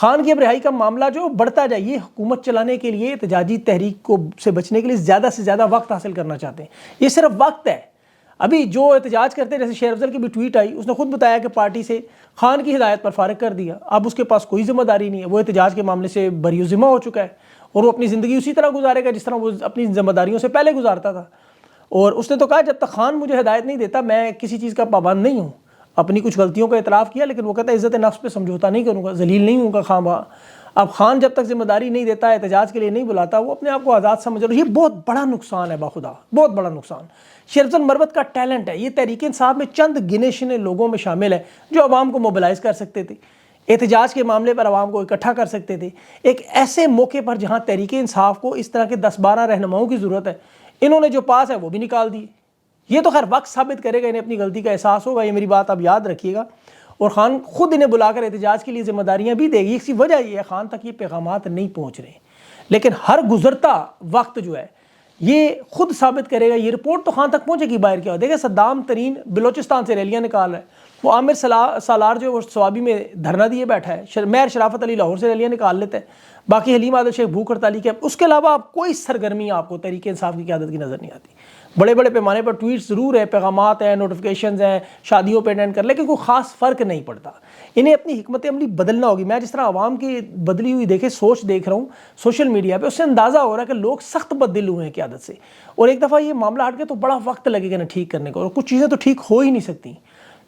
خان کی اب رہائی کا معاملہ جو بڑھتا جائے، یہ حکومت چلانے کے لیے احتجاجی تحریک کو سے بچنے کے لیے زیادہ سے زیادہ وقت حاصل کرنا چاہتے ہیں. یہ صرف وقت ہے. ابھی جو احتجاج کرتے ہیں، جیسے شیر افضل کی بھی ٹویٹ آئی، اس نے خود بتایا کہ پارٹی سے خان کی ہدایت پر فارغ کر دیا، اب اس کے پاس کوئی ذمہ داری نہیں ہے، وہ احتجاج کے معاملے سے بری ذمہ ہو چکا ہے اور وہ اپنی زندگی اسی طرح گزارے گا جس طرح وہ اپنی ذمہ داریوں سے پہلے گزارتا تھا. اور اس نے تو کہا جب تک خان مجھے ہدایت نہیں دیتا میں کسی چیز کا پابند نہیں ہوں. اپنی کچھ غلطیوں کا اعتراف کیا، لیکن وہ کہتا ہے عزت نفس پہ سمجھوتا نہیں کروں گا، ذلیل نہیں ہوں گا خواہ بخواہ. اب خان جب تک ذمہ داری نہیں دیتا، احتجاج کے لیے نہیں بلاتا، وہ اپنے آپ کو آزاد سمجھ رہا ہے. یہ بہت بڑا نقصان ہے، باخدا بہت بڑا نقصان. شیر افضل مروت کا ٹیلنٹ ہے. یہ تحریک انصاف میں چند گنے شنے لوگوں میں شامل ہے جو عوام کو موبلائز کر سکتے تھے، احتجاج کے معاملے پر عوام کو اکٹھا کر سکتے تھے. ایک ایسے موقع پر جہاں تحریک انصاف کو اس طرح کے 10-12 رہنماؤں کی ضرورت ہے، انہوں نے جو پاس ہے وہ بھی نکال دی. یہ تو خیر وقت ثابت کرے گا، انہیں اپنی غلطی کا احساس ہوگا، یہ میری بات آپ یاد رکھیے گا. اور خان خود انہیں بلا کر احتجاج کے لیے ذمہ داریاں بھی دے گی. اس کی وجہ یہ ہے خان تک یہ پیغامات نہیں پہنچ رہے، لیکن ہر گزرتا وقت جو ہے یہ خود ثابت کرے گا. یہ رپورٹ تو خان تک پہنچے گی باہر کیا ہو. دیکھیں صدام ترین بلوچستان سے ریلیاں نکال رہا ہے، وہ عامر سالار جو وہ سوابی میں دھرنا دیے بیٹھا ہے، مہر شرافت علی لاہور سے ریلیاں نکال لیتے ہیں، باقی حلیم عادل شیخ بھوک ہڑتالی کے. اس کے علاوہ آپ کوئی سرگرمی آپ کو تحریک انصاف کی قیادت کی نظر نہیں آتی. بڑے بڑے پیمانے پر ٹویٹس ضرور ہیں، پیغامات ہیں، نوٹیفیکیشنز ہیں، شادیوں پہ اٹینڈ کر، لیکن کوئی خاص فرق نہیں پڑتا. انہیں اپنی حکمت عملی بدلنا ہوگی. میں جس طرح عوام کی بدلی ہوئی دیکھے سوچ دیکھ رہا ہوں سوشل میڈیا پہ، اس سے اندازہ ہو رہا ہے کہ لوگ سخت بدل ہوئے ہیں قیادت سے. اور ایک دفعہ یہ معاملہ ہٹ کے تو بڑا وقت لگے گا نا ٹھیک کرنے کو، اور کچھ چیزیں تو ٹھیک ہو ہی نہیں سکتی.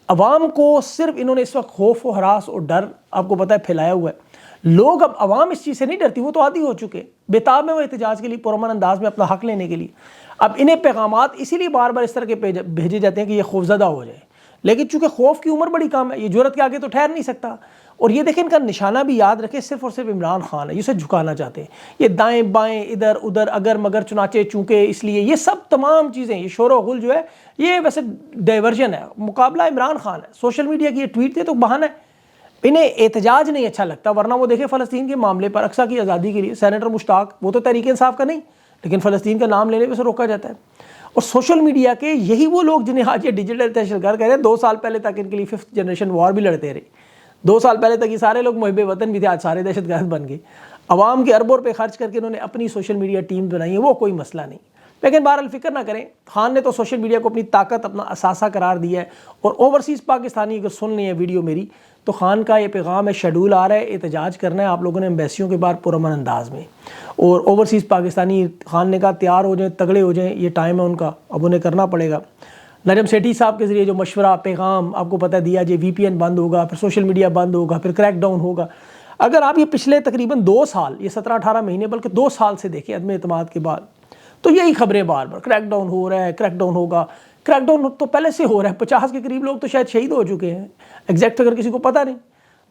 عوام کو صرف انہوں نے اس وقت خوف و ہراس اور ڈر آپ کو پتہ ہے پھیلایا ہوا ہے. لوگ اب عوام اس چیز سے نہیں ڈرتی، وہ تو عادی ہو چکے، بےتاب میں وہ احتجاج کے لیے پرامن انداز میں اپنا حق لینے کے لیے. اب انہیں پیغامات اسی لیے بار بار اس طرح کے بھیجے جاتے ہیں کہ یہ خوفزدہ ہو جائے، لیکن چونکہ خوف کی عمر بڑی کم ہے، یہ جرأت کے آگے تو ٹھہر نہیں سکتا. اور یہ دیکھیں ان کا نشانہ بھی یاد رکھیں، صرف اور صرف عمران خان ہے. یہ اسے جھکانا چاہتے ہیں، یہ دائیں بائیں ادھر ادھر اگر مگر چنانچہ چونکہ اس لیے، یہ سب تمام چیزیں، یہ شور و غل جو ہے یہ ویسے ڈائیورژن ہے. مقابلہ عمران خان ہے. سوشل میڈیا کی یہ ٹویٹ تھے تو بہانہ ہے. انہیں احتجاج نہیں اچھا لگتا، ورنہ وہ دیکھیں فلسطین کے معاملے پر اقصیٰ کی آزادی کے لیے سینیٹر مشتاق، وہ تو تحریک انصاف کا نہیں، لیکن فلسطین کا نام لینے پہ سے روکا جاتا ہے. اور سوشل میڈیا کے یہی وہ لوگ جنہیں آج یہ ڈیجیٹل دہشت گرد کہہ رہے ہیں، 2 سال پہلے تک ان کے لیے 5th جنریشن وار بھی لڑتے رہے. 2 سال پہلے تک یہ سارے لوگ محب وطن بھی تھے، آج سارے دہشت گرد بن گئے. عوام کے اربوں روپے خرچ کر کے انہوں نے اپنی سوشل میڈیا ٹیم بنائی ہے، وہ کوئی مسئلہ نہیں. لیکن بہرحال فکر نہ کریں، خان نے تو سوشل میڈیا کو اپنی طاقت، اپنا اثاثہ قرار دیا ہے. اور اوورسیز پاکستانی اگر سن لیں ویڈیو میری، تو خان کا یہ پیغام ہے، شیڈول آ رہا ہے، احتجاج کرنا ہے آپ لوگوں نے ایمبیسیوں کے باہر پرامن انداز میں. اور اوورسیز پاکستانی، خان نے کہا تیار ہو جائیں، تگڑے ہو جائیں، یہ ٹائم ہے ان کا، اب انہیں کرنا پڑے گا. نجم سیٹھی صاحب کے ذریعے جو مشورہ پیغام آپ کو پتہ دیا جائے، VPN بند ہوگا، پھر سوشل میڈیا بند ہوگا، پھر کریک ڈاؤن ہوگا. اگر آپ یہ پچھلے تقریباً 2 سال، یہ 17-18 مہینے بلکہ 2 سال سے دیکھیں عدم اعتماد کے بعد، تو یہی خبریں بار بار کریک ڈاؤن ہو رہا ہے، کریک ڈاؤن ہوگا. کریک ڈاؤن تو پہلے سے ہو رہا ہے، 50 کے قریب لوگ تو شاید شہید ہو چکے ہیں، ایگزیکٹ اگر کسی کو پتہ نہیں.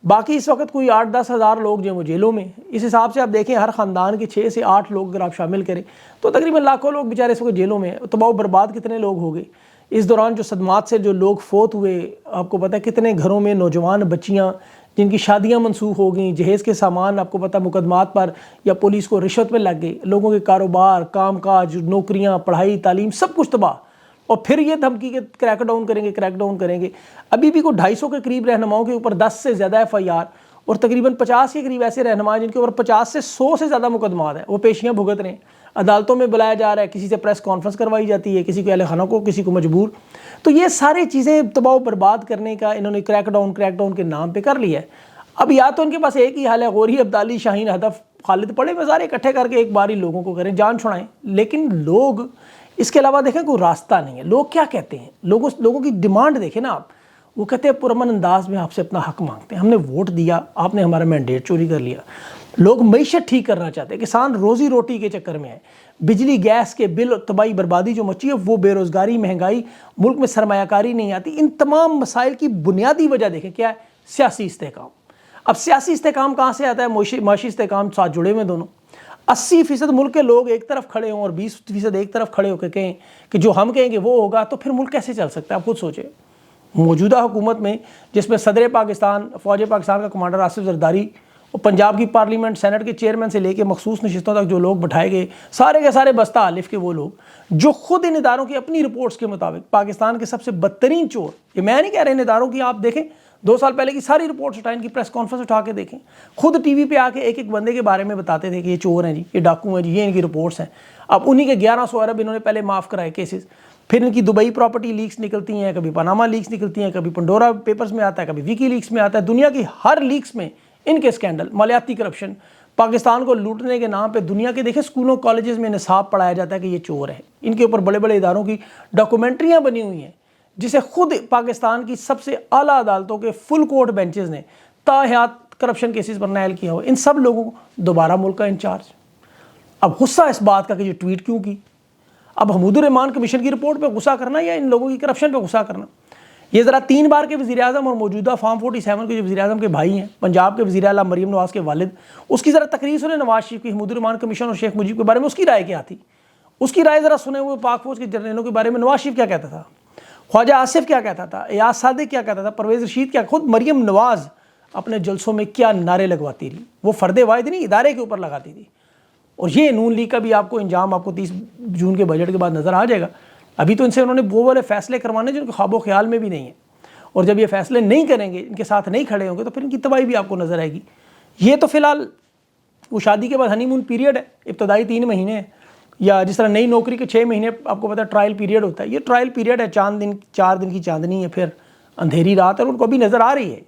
باقی اس وقت کوئی 8-10 ہزار لوگ جو ہیں وہ جیلوں میں. اس حساب سے آپ دیکھیں ہر خاندان کے 6 سے 8 لوگ اگر آپ شامل کریں تو تقریباً لاکھوں لوگ بیچارے اس وقت جیلوں میں ہیں. تباہ و برباد کتنے لوگ ہو گئے اس دوران، جو صدمات سے جو لوگ فوت ہوئے. آپ کو پتہ ہے کتنے گھروں میں نوجوان بچیاں جن کی شادیاں منسوخ ہو گئیں، جہیز کے سامان آپ کو پتہ مقدمات پر یا پولیس کو رشوت میں لگ گئی، لوگوں کے کاروبار، کام کاج، نوکریاں، پڑھائی، تعلیم سب کچھ تباہ. اور پھر یہ دھمکی کہ کریک ڈاؤن کریں گے، کریک ڈاؤن کریں گے. ابھی بھی کوئی 250 کے قریب رہنماؤں کے اوپر 10 سے زیادہ FIR اور تقریباً 50 کے قریب ایسے رہنما جن کے اوپر 50 سے 100 سے زیادہ مقدمات ہیں، وہ پیشیاں بھگت رہے ہیں. عدالتوں میں بلایا جا رہا ہے، کسی سے پریس کانفرنس کروائی جاتی ہے، کسی کو اہل خانہ کو، کسی کو مجبور. تو یہ ساری چیزیں تباہ و برباد کرنے کا انہوں نے کریک ڈاؤن کے نام پہ کر لیا ہے. اب یا تو ان کے پاس ایک ہی حل ہے، غوری، عبدالی، شاہین، ہدف، خالد، پڑے میں سارے اکٹھے کر کے ایک بار ہی لوگوں کو کریں، جان چھڑائیں. لیکن لوگ اس کے علاوہ دیکھیں کوئی راستہ نہیں ہے. لوگ کیا کہتے ہیں، لوگوں کی ڈیمانڈ دیکھیں نا آپ. وہ کہتے ہیں پرامن انداز میں آپ سے اپنا حق مانگتے ہیں، ہم نے ووٹ دیا، آپ نے ہمارا مینڈیٹ چوری کر لیا. لوگ معیشت ٹھیک کرنا چاہتے ہیں، کسان روزی روٹی کے چکر میں ہیں. بجلی گیس کے بل، تباہی بربادی جو مچی ہے، وہ بے روزگاری، مہنگائی، ملک میں سرمایہ کاری نہیں آتی. ان تمام مسائل کی بنیادی وجہ دیکھیں کیا ہے، سیاسی استحکام. اب سیاسی استحکام کہاں سے آتا ہے؟ معاشی استحکام ساتھ جڑے ہوئے دونوں. 80% ملک کے لوگ ایک طرف کھڑے ہوں اور 20% ایک طرف کھڑے ہو کے کہیں کہ جو ہم کہیں گے وہ ہوگا، تو پھر ملک کیسے چل سکتا ہے؟ آپ خود سوچیں. موجودہ حکومت میں جس میں صدر پاکستان، فوج پاکستان کا کمانڈر آصف زرداری، اور پنجاب کی پارلیمنٹ، سینٹ کے چیئرمین سے لے کے مخصوص نشستوں تک جو لوگ بٹھائے گئے، سارے کے سارے بستہ الف کے وہ لوگ جو خود ان اداروں کی اپنی رپورٹس کے مطابق پاکستان کے سب سے بدترین چور، یہ میں نہیں کہہ رہے ان اداروں کی، آپ دیکھیں 2 سال پہلے کی ساری رپورٹس اٹھائیں، ان کی پریس کانفرنس اٹھا کے دیکھیں، خود ٹی وی پہ آ کے ایک ایک بندے کے بارے میں بتاتے تھے کہ یہ چور ہیں جی، یہ ڈاکو ہیں جی، یہ ان کی رپورٹس ہیں۔ اب انہی کے 1100 ارب انہوں نے پہلے معاف کرائے کیسز، پھر ان کی دبئی پراپرٹی لیکس نکلتی ہیں، کبھی پاناما لیکس نکلتی ہیں، کبھی پنڈورا پیپرز میں آتا ہے، کبھی ویکی لیکس میں آتا ہے، دنیا کی ہر لیکس میں ان کے اسکینڈل، مالیاتی کرپشن، پاکستان کو لوٹنے کے نام پہ دنیا کے دیکھیں اسکولوں کالجز میں نصاب پڑھایا جاتا ہے کہ یہ چور ہیں۔ ان کے اوپر بڑے بڑے اداروں کی ڈاکومنٹریاں بنی ہوئی ہیں، جسے خود پاکستان کی سب سے اعلیٰ عدالتوں کے فل کورٹ بینچز نے تاحیات کرپشن کیسز پر نائل کیا ہوا۔ ان سب لوگوں کو دوبارہ ملک کا انچارج۔ اب غصہ اس بات کا کہ یہ ٹویٹ کیوں کی؟ اب حمود الرحمان کمیشن کی رپورٹ پہ غصہ کرنا یا ان لوگوں کی کرپشن پہ غصہ کرنا؟ یہ ذرا 3 بار کے وزیر اعظم اور موجودہ فارم 47 کے جو وزیر اعظم کے بھائی ہیں، پنجاب کے وزیر اعلیٰ مریم نواز کے والد، اس کی ذرا تقریر سنیں نواز شریف کی حمود الرحمان کمیشن اور شیخ مجیب کے بارے میں، اس کی رائے کیا تھی؟ اس کی رائے ذرا سنیں، وہ پاک فوج کے جرنیلوں کے بارے میں نواز شریف کیا کہتا تھا، خواجہ آصف کیا کہتا تھا، ایاز صادق کیا کہتا تھا، پرویز رشید کیا، خود مریم نواز اپنے جلسوں میں کیا نعرے لگواتی رہی، وہ فرد واحد نہیں ادارے کے اوپر لگاتی تھی۔ اور یہ نون لیگ کا بھی آپ کو انجام آپ کو 30 جون کے بجٹ کے بعد نظر آ جائے گا۔ ابھی تو ان سے انہوں نے وہ والے فیصلے کروانے جن کے خواب و خیال میں بھی نہیں ہیں، اور جب یہ فیصلے نہیں کریں گے، ان کے ساتھ نہیں کھڑے ہوں گے، تو پھر ان کی تباہی بھی آپ کو نظر آئے گی۔ یہ تو فی الحال وہ شادی کے بعد ہنی مون پیریڈ ہے، ابتدائی 3 مہینے ہیں، یا جس طرح نئی نوکری کے 6 مہینے آپ کو پتہ ہے ٹرائل پیریڈ ہوتا ہے، یہ ٹرائل پیریڈ ہے، 4 دن کی چاندنی ہے، پھر اندھیری رات ہے، اور ان کو بھی نظر آ رہی ہے۔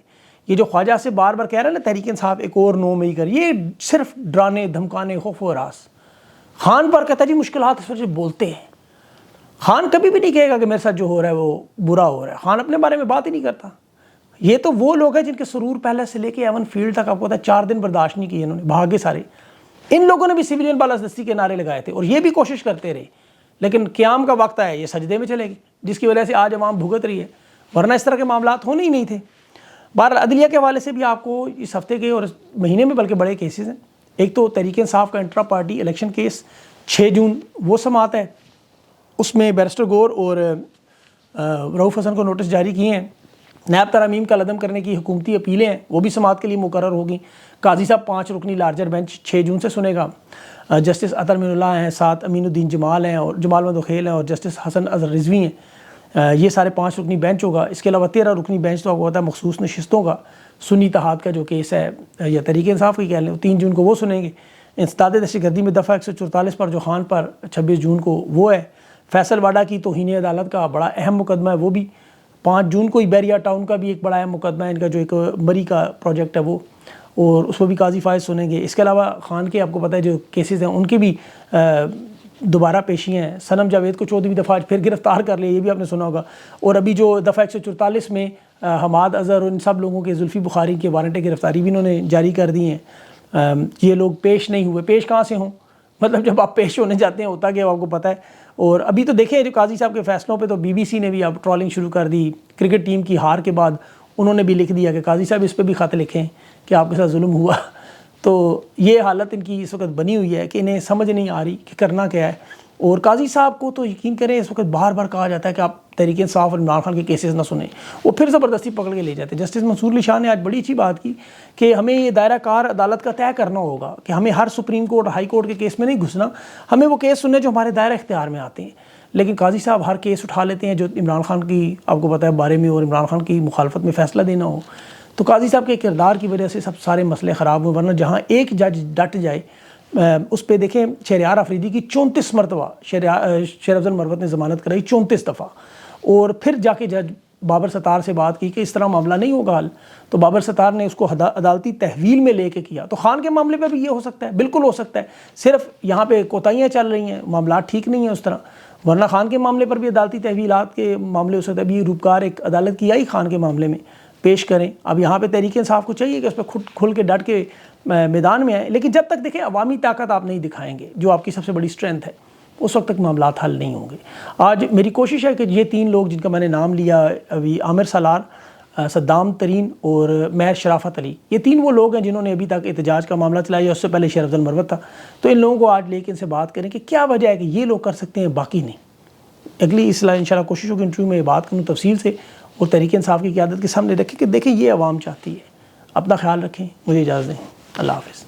یہ جو خواجہ سے بار بار کہہ رہے ہیں نا تحریک انصاف ایک اور 9 مئی کر، یہ صرف ڈرانے دھمکانے خوف و ہراس۔ خان پر کہتا ہے جی مشکلات اس وجہ سے بولتے ہیں، خان کبھی بھی نہیں کہے گا کہ میرے ساتھ جو ہو رہا ہے وہ برا ہو رہا ہے، خان اپنے بارے میں بات ہی نہیں کرتا۔ یہ تو وہ لوگ ہیں جن کے سرور پہلے سے لے کے ایون فیلڈ تک آپ کو پتا ہے 4 دن برداشت نہیں کیے انہوں نے، بھاگے سارے۔ ان لوگوں نے بھی سویلین بالادستی کے نعرے لگائے تھے اور یہ بھی کوشش کرتے رہے، لیکن قیام کا وقت ہے یہ سجدے میں چلے گی، جس کی وجہ سے آج عوام بھگت رہی ہے، ورنہ اس طرح کے معاملات ہونے ہی نہیں تھے۔ بہرحال عدلیہ کے حوالے سے بھی آپ کو اس ہفتے کے اور اس مہینے میں بلکہ بڑے کیسز ہیں۔ ایک تو تحریک انصاف کا انٹرا پارٹی الیکشن کیس 6 جون وہ سماعت ہے، اس میں بیرسٹر گور اور رؤوف حسن کو نوٹس جاری کیے ہیں۔ نیب ترامیم کا عدم کرنے کی حکومتی اپیلیں ہیں، وہ بھی سماعت کے لیے مقرر ہوگی۔ قاضی صاحب 5 رکنی لارجر بینچ 6 جون سے سنے گا۔ جسٹس عطر من اللہ ہیں، 7 امین الدین جمال ہیں اور جمال مدوخیل ہیں، اور جسٹس حسن اظہر رضوی ہیں۔ یہ سارے 5 رکنی بینچ ہوگا۔ اس کے علاوہ 13 رکنی بینچ تو آپ کو پتہ ہے مخصوص نشستوں کا، سنی اتحاد کا جو کیس ہے یا تحریک انصاف کی کہہ لیں، 3 جون کو وہ سنیں گے۔ انسداد دہشت گردی میں دفعہ 144 پر جو خان پر 26 جون کو وہ ہے۔ فیصل واڈا کی توہین عدالت کا بڑا اہم مقدمہ ہے، وہ بھی 5 جون کو ہی بیریا ٹاؤن کا بھی ایک بڑا اہم مقدمہ ہے، ان کا جو ایک مری کا پروجیکٹ ہے وہ، اور اس کو بھی قاضی فائز سنیں گے۔ اس کے علاوہ خان کے آپ کو پتہ ہے جو کیسز ہیں ان کی بھی دوبارہ پیشی ہیں۔ صنم جاوید کو 14ویں دفعہ پھر گرفتار کر لیا، یہ بھی آپ نے سنا ہوگا۔ اور ابھی جو دفعہ 144 میں حماد اظہر اور ان سب لوگوں کے زلفی بخاری کے وارنٹ گرفتاری بھی انہوں نے جاری کر دی ہیں۔ یہ لوگ پیش نہیں ہوئے، پیش کہاں سے ہوں؟ مطلب جب آپ پیش ہونے جاتے ہیں ہوتا کہ آپ کو پتہ ہے۔ اور ابھی تو دیکھیں جو قاضی صاحب کے فیصلوں پہ تو BBC نے بھی اب ٹرولنگ شروع کر دی۔ کرکٹ ٹیم کی ہار کے بعد انہوں نے بھی لکھ دیا کہ قاضی صاحب اس پہ بھی خط لکھیں کہ آپ کے ساتھ ظلم ہوا۔ تو یہ حالت ان کی اس وقت بنی ہوئی ہے کہ انہیں سمجھ نہیں آ رہی کہ کرنا کیا ہے۔ اور قاضی صاحب کو تو یقین کریں اس وقت بار بار کہا جاتا ہے کہ آپ تحریک انصاف اور عمران خان کے کیسز نہ سنیں، وہ پھر زبردستی پکڑ کے لے جاتے ہیں۔ جسٹس منصور علی شاہ نے آج بڑی اچھی بات کی کہ ہمیں یہ دائرہ کار عدالت کا طے کرنا ہوگا کہ ہمیں ہر سپریم کورٹ ہائی کورٹ کے کیس میں نہیں گھسنا، ہمیں وہ کیس سننے جو ہمارے دائرہ اختیار میں آتے ہیں۔ لیکن قاضی صاحب ہر کیس اٹھا لیتے ہیں جو عمران خان کی آپ کو پتہ ہے بارے میں اور عمران خان کی مخالفت میں فیصلہ دینا ہو۔ تو قاضی صاحب کے کردار کی وجہ سے سب سارے مسئلے خراب ہوئے، ورنہ جہاں ایک جج ڈٹ جائے اس پہ دیکھیں شہریار آفریدی کی 34 مرتبہ شیر افضل مروت نے ضمانت کرائی، 34 دفعہ، اور پھر جا کے جج بابر ستار سے بات کی کہ اس طرح معاملہ نہیں ہوگا حل، تو بابر ستار نے اس کو عدالتی تحویل میں لے کے کیا۔ تو خان کے معاملے پہ بھی یہ ہو سکتا ہے، بالکل ہو سکتا ہے، صرف یہاں پہ کوتاہیاں چل رہی ہیں، معاملات ٹھیک نہیں ہیں اس طرح، ورنہ خان کے معاملے پر بھی عدالتی تحویلات کے معاملے ہو سکتے ہیں۔ ابھی روپکار ایک عدالت کی آئی خان کے معاملے میں پیش کریں، اب یہاں پہ تحریک انصاف کو چاہیے کہ اس پہ کھل کے ڈٹ کے میدان میں آئیں، لیکن جب تک دیکھیں عوامی طاقت آپ نہیں دکھائیں گے جو آپ کی سب سے بڑی اسٹرینتھ ہے، اس وقت تک معاملات حل نہیں ہوں گے۔ آج میری کوشش ہے کہ یہ 3 لوگ جن کا میں نے نام لیا ابھی، عامر سالار، صدام ترین اور مہر شرافت علی، یہ 3 وہ لوگ ہیں جنہوں نے ابھی تک احتجاج کا معاملہ چلایا، اس سے پہلے شیر افضل مروت تھا۔ تو ان لوگوں کو آج لے کے ان سے بات کریں کہ کیا وجہ ہے کہ یہ لوگ کر سکتے ہیں باقی نہیں۔ اگلی اصلاح انشاءاللہ کوشش ہوگی انٹرویو میں یہ بات کروں تفصیل سے اور تحریک انصاف کی قیادت کے سامنے رکھیں کہ دیکھیں یہ عوام چاہتی ہے۔ اپنا خیال رکھیں، مجھے اجازت دیں، اللہ حافظ۔